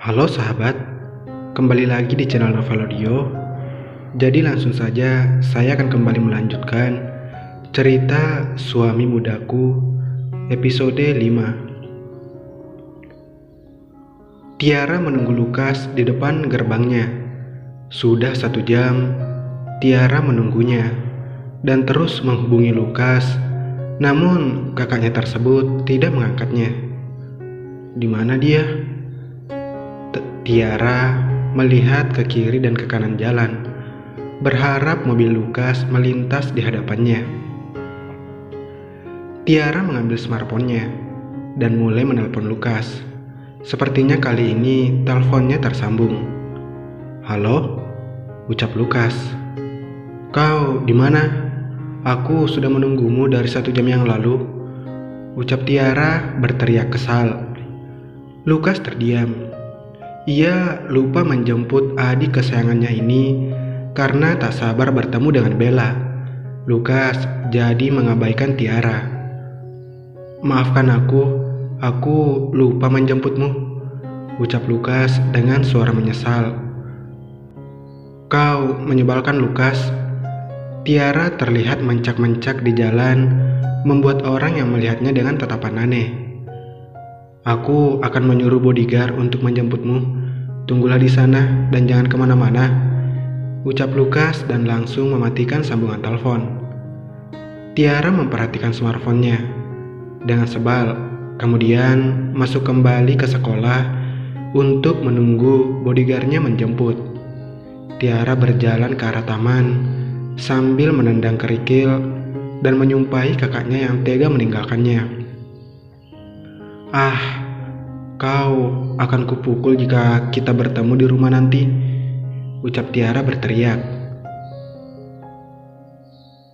Halo sahabat, kembali lagi di channel Novalodio. Jadi langsung saja saya akan kembali melanjutkan cerita Suami Mudaku episode 5. Tiara menunggu Lukas di depan gerbangnya. Sudah 1 jam Tiara menunggunya dan terus menghubungi Lukas, namun kakaknya tersebut tidak mengangkatnya. Di mana dia? Tiara melihat ke kiri dan ke kanan jalan, berharap mobil Lukas melintas di hadapannya. Tiara mengambil smartphone-nya dan mulai menelpon Lukas. Sepertinya kali ini teleponnya tersambung. "Halo?" ucap Lukas. "Kau di mana? Aku sudah menunggumu dari 1 jam yang lalu," ucap Tiara berteriak kesal. Lukas terdiam. Ia lupa menjemput adik kesayangannya ini karena tak sabar bertemu dengan Bella. Lukas jadi mengabaikan Tiara. "Maafkan aku lupa menjemputmu," ucap Lukas dengan suara menyesal. "Kau menyebalkan, Lukas." Tiara terlihat mencak-mencak di jalan, membuat orang yang melihatnya dengan tatapan aneh. "Aku akan menyuruh bodyguard untuk menjemputmu. Tunggulah di sana dan jangan kemana-mana," ucap Lukas dan langsung mematikan sambungan telepon. Tiara memperhatikan smartphone-nya dengan sebal, kemudian masuk kembali ke sekolah untuk menunggu bodyguard-nya menjemput. Tiara berjalan ke arah taman sambil menendang kerikil dan menyumpahi kakaknya yang tega meninggalkannya. Kau akan kupukul jika kita bertemu di rumah nanti," ucap Tiara berteriak.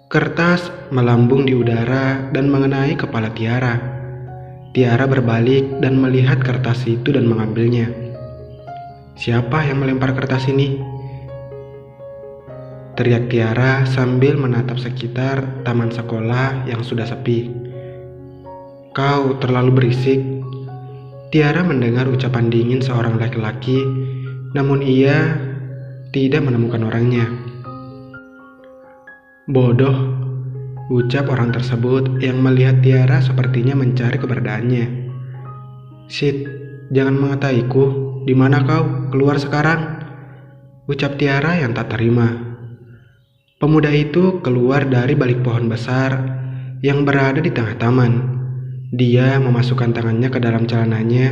Kertas melambung di udara dan mengenai kepala Tiara. Tiara berbalik dan melihat kertas itu dan mengambilnya. "Siapa yang melempar kertas ini?" teriak Tiara sambil menatap sekitar taman sekolah yang sudah sepi. "Kau terlalu berisik." Tiara mendengar ucapan dingin seorang laki-laki, namun ia tidak menemukan orangnya. "Bodoh," ucap orang tersebut yang melihat Tiara sepertinya mencari keberadaannya. "Shit, jangan mengataiku. Di mana kau? Keluar sekarang," ucap Tiara yang tak terima. Pemuda itu keluar dari balik pohon besar yang berada di tengah taman. Dia memasukkan tangannya ke dalam celananya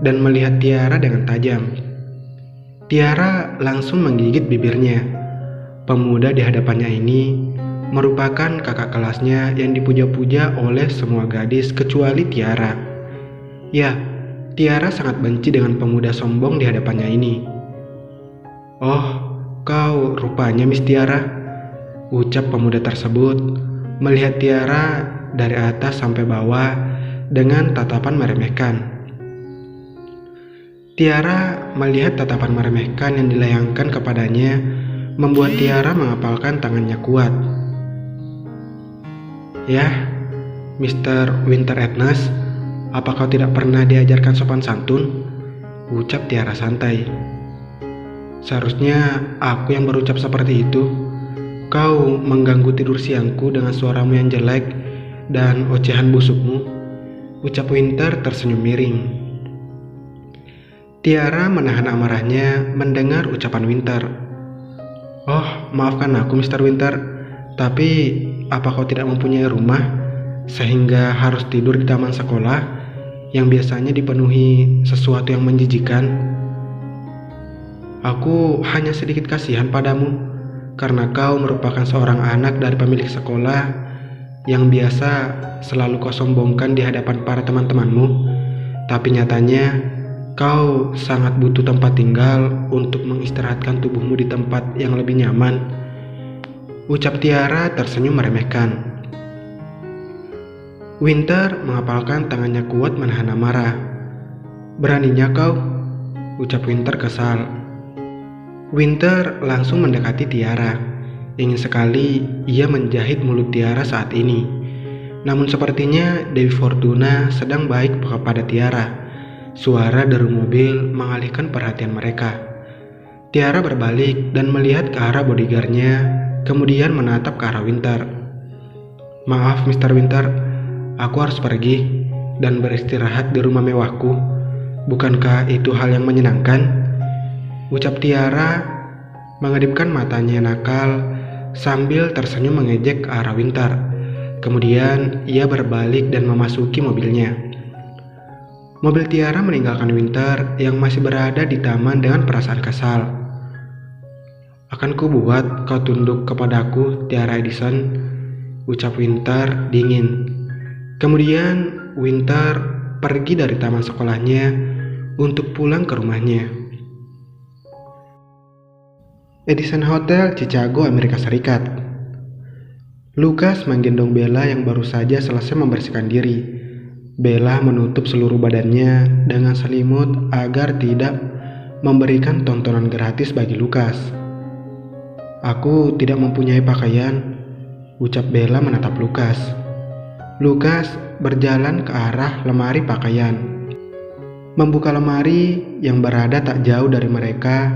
dan melihat Tiara dengan tajam. Tiara langsung menggigit bibirnya. Pemuda di hadapannya ini merupakan kakak kelasnya yang dipuja-puja oleh semua gadis kecuali Tiara. Ya, Tiara sangat benci dengan pemuda sombong di hadapannya ini. "Oh, kau rupanya Miss Tiara," ucap pemuda tersebut melihat Tiara dari atas sampai bawah dengan tatapan meremehkan. Tiara melihat tatapan meremehkan yang dilayangkan kepadanya membuat Tiara mengepalkan tangannya kuat. "Yah, Mr. Winter Ednes, apa kau tidak pernah diajarkan sopan santun?" ucap Tiara santai. "Seharusnya aku yang berucap seperti itu. Kau mengganggu tidur siangku dengan suaramu yang jelek dan ocehan busukmu," ucap Winter tersenyum miring. Tiara menahan amarahnya mendengar ucapan Winter. "Oh, maafkan aku Mr. Winter, tapi apa kau tidak mempunyai rumah sehingga harus tidur di taman sekolah yang biasanya dipenuhi sesuatu yang menjijikan? Aku hanya sedikit kasihan padamu karena kau merupakan seorang anak dari pemilik sekolah yang biasa selalu kau sombongkan di hadapan para teman-temanmu, tapi nyatanya kau sangat butuh tempat tinggal untuk mengistirahatkan tubuhmu di tempat yang lebih nyaman," ucap Tiara tersenyum meremehkan. Winter mengepalkan tangannya kuat menahan amarah. "Beraninya kau," ucap Winter kesal. Winter langsung mendekati Tiara. Ingin sekali ia menjahit mulut Tiara saat ini. Namun sepertinya Dewi Fortuna sedang baik kepada Tiara, Suara deru mobil mengalihkan perhatian mereka. Tiara berbalik dan melihat ke arah bodyguardnya, kemudian menatap ke arah Winter. "Maaf, Mr. Winter, aku harus pergi dan beristirahat di rumah mewahku. Bukankah itu hal yang menyenangkan?" ucap Tiara mengedipkan matanya nakal sambil tersenyum mengejek ke arah Winter. Kemudian ia berbalik dan memasuki mobilnya. Mobil Tiara meninggalkan Winter yang masih berada di taman dengan perasaan kesal. "Akan kubuat kau tunduk kepadaku, Tiara Edison," ucap Winter dingin. Kemudian Winter pergi dari taman sekolahnya untuk pulang ke rumahnya. Edison Hotel, Chicago, Amerika Serikat. Lucas menggendong Bella yang baru saja selesai membersihkan diri. Bella menutup seluruh badannya dengan selimut agar tidak memberikan tontonan gratis bagi Lucas. "Aku tidak mempunyai pakaian," ucap Bella menatap Lucas. Lucas berjalan ke arah lemari pakaian, membuka lemari yang berada tak jauh dari mereka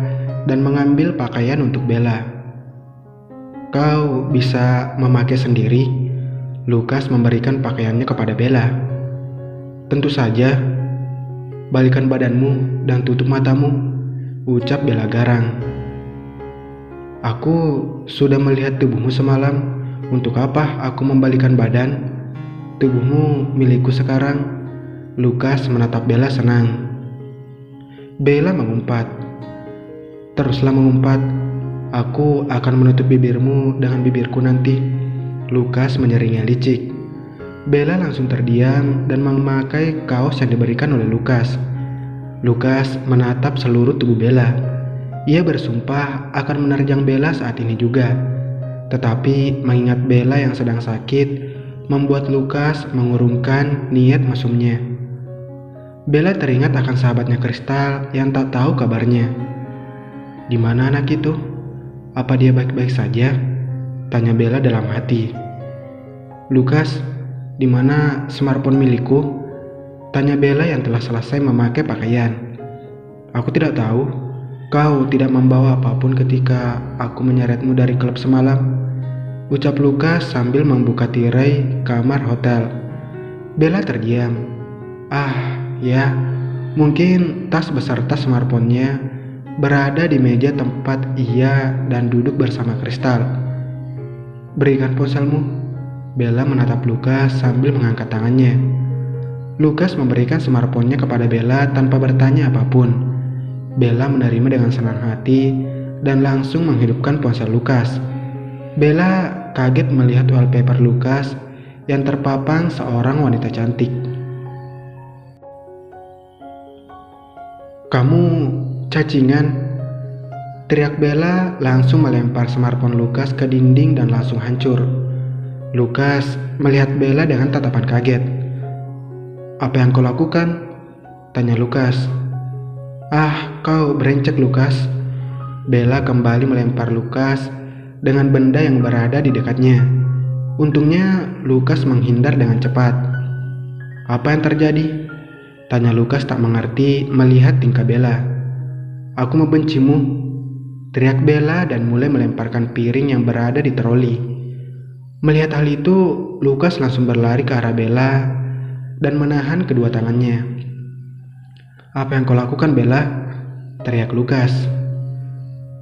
dan mengambil pakaian untuk Bella. "Kau bisa memakai sendiri." Lucas memberikan pakaiannya kepada Bella. "Tentu saja, balikan badanmu dan tutup matamu," ucap Bella garang. "Aku sudah melihat tubuhmu semalam. Untuk apa aku membalikan badan? Tubuhmu milikku sekarang." Lucas menatap Bella senang. Bella mengumpat, "Teruslah mengumpat. Aku akan menutup bibirmu dengan bibirku nanti." Lucas menyeringnya licik. Bella langsung terdiam dan memakai kaos yang diberikan oleh Lucas. Lucas menatap seluruh tubuh Bella. Ia bersumpah akan menerjang Bella saat ini juga. Tetapi mengingat Bella yang sedang sakit, membuat Lucas mengurungkan niat mesumnya. Bella teringat akan sahabatnya Kristal yang tak tahu kabarnya. "Di mana anak itu? Apa dia baik-baik saja?" tanya Bella dalam hati. "Lucas, di mana smartphone milikku?" tanya Bella yang telah selesai memakai pakaian. "Aku tidak tahu. Kau tidak membawa apapun ketika aku menyeretmu dari klub semalam," ucap Lucas sambil membuka tirai kamar hotel. Bella terdiam. Ya, mungkin tas beserta smartphone-nya berada di meja tempat ia dan duduk bersama Kristal. "Berikan ponselmu." Bella menatap Lucas sambil mengangkat tangannya. Lucas memberikan smartphone-nya kepada Bella tanpa bertanya apapun. Bella menerima dengan senang hati dan langsung menghidupkan ponsel Lucas. Bella kaget melihat wallpaper Lucas yang terpapang seorang wanita cantik. "Kamu cacingan!" teriak Bella langsung melempar smartphone Lucas ke dinding dan langsung hancur. Lucas melihat Bella dengan tatapan kaget. "Apa yang kau lakukan?" tanya Lucas. Kau berencek, Lucas." Bella kembali melempar Lucas dengan benda yang berada di dekatnya. Untungnya Lucas menghindar dengan cepat. "Apa yang terjadi?" tanya Lucas tak mengerti melihat tingkah Bella. "Aku membencimu," teriak Bella dan mulai melemparkan piring yang berada di troli. Melihat hal itu, Lucas langsung berlari ke arah Bella dan menahan kedua tangannya. "Apa yang kau lakukan, Bella?" teriak Lucas.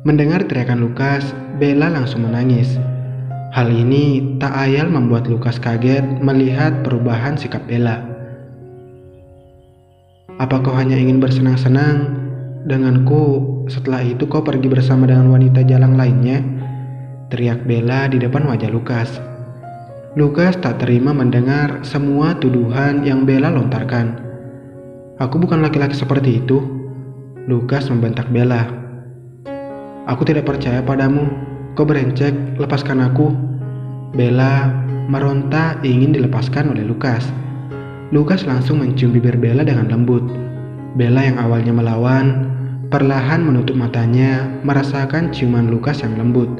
Mendengar teriakan Lucas, Bella langsung menangis. Hal ini tak ayal membuat Lucas kaget melihat perubahan sikap Bella. "Apa kau hanya ingin bersenang-senang denganku, setelah itu kau pergi bersama dengan wanita jalang lainnya?" teriak Bella di depan wajah Lucas. Lucas tak terima mendengar semua tuduhan yang Bella lontarkan. "Aku bukan laki-laki seperti itu," Lucas membentak Bella. "Aku tidak percaya padamu. Kau berencek, lepaskan aku." Bella meronta ingin dilepaskan oleh Lucas. Lucas langsung mencium bibir Bella dengan lembut. Bella yang awalnya melawan, perlahan menutup matanya merasakan ciuman Lucas yang lembut.